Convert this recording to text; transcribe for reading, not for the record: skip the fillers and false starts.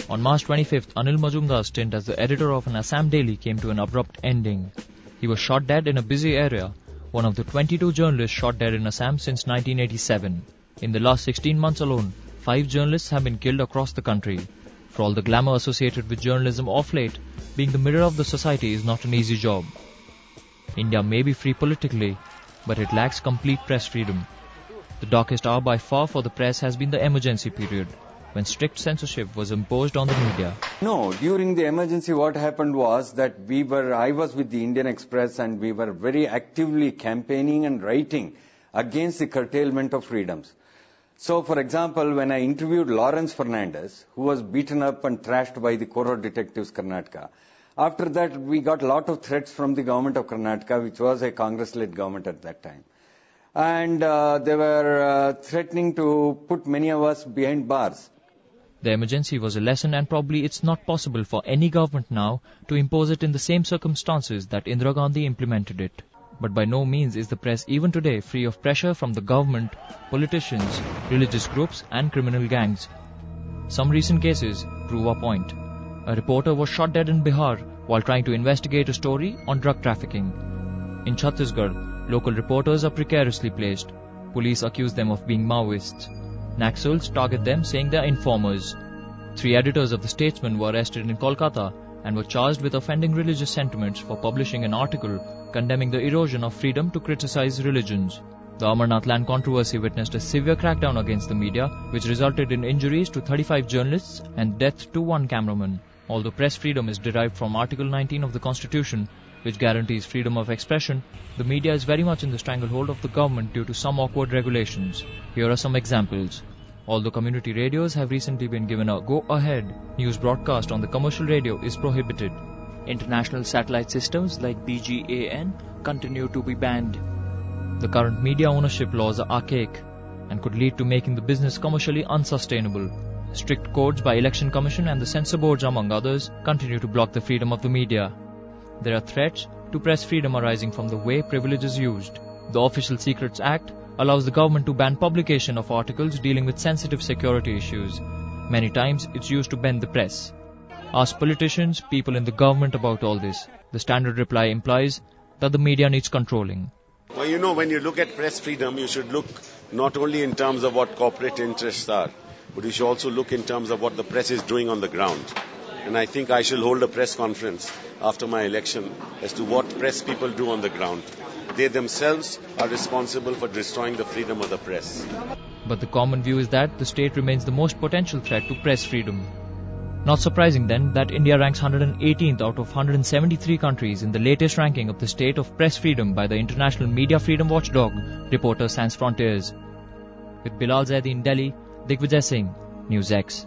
On March 25th, Anil Majumdar's stint as the editor of an Assam daily came to an abrupt ending. He was shot dead in a busy area, one of the 22 journalists shot dead in Assam since 1987. In the last 16 months alone, 5 journalists have been killed across the country. For all the glamour associated with journalism of late, being the mirror of the society is not an easy job. India may be free politically, but it lacks complete press freedom. The darkest hour by far for the press has been the emergency period, when strict censorship was imposed on the media. No, during the emergency what happened was that I was with the Indian Express and we were very actively campaigning and writing against the curtailment of freedoms. So, for example, when I interviewed Lawrence Fernandez, who was beaten up and thrashed by the Corps of Detectives Karnataka, after that we got a lot of threats from the government of Karnataka, which was a Congress-led government at that time. And they were threatening to put many of us behind bars. The emergency was a lesson, and probably it's not possible for any government now to impose it in the same circumstances that Indira Gandhi implemented it. But by no means is the press even today free of pressure from the government, politicians, religious groups and criminal gangs. Some recent cases prove our point. A reporter was shot dead in Bihar while trying to investigate a story on drug trafficking. In Chhattisgarh, local reporters are precariously placed. Police accuse them of being Maoists. Naxals target them, saying they are informers. 3 editors of the Statesman were arrested in Kolkata and were charged with offending religious sentiments for publishing an article condemning the erosion of freedom to criticize religions. The Amarnath land controversy witnessed a severe crackdown against the media, which resulted in injuries to 35 journalists and death to 1 cameraman. Although press freedom is derived from Article 19 of the Constitution, which guarantees freedom of expression, the media is very much in the stranglehold of the government due to some awkward regulations. Here are some examples. Although community radios have recently been given a go-ahead, news broadcast on the commercial radio is prohibited. International satellite systems like BGAN continue to be banned. The current media ownership laws are archaic and could lead to making the business commercially unsustainable. Strict codes by Election Commission and the censor boards, among others, continue to block the freedom of the media. There are threats to press freedom arising from the way privilege is used. The Official Secrets Act allows the government to ban publication of articles dealing with sensitive security issues. Many times it's used to bend the press. Ask politicians, people in the government about all this. The standard reply implies that the media needs controlling. Well, when you look at press freedom, you should look not only in terms of what corporate interests are, but you should also look in terms of what the press is doing on the ground. And I think I shall hold a press conference after my election as to what press people do on the ground. They themselves are responsible for destroying the freedom of the press. But the common view is that the state remains the most potential threat to press freedom. Not surprising then that India ranks 118th out of 173 countries in the latest ranking of the state of press freedom by the international media freedom watchdog, Reporters Sans Frontiers. With Bilal Zaidi in Delhi, Digvijay Singh, News X.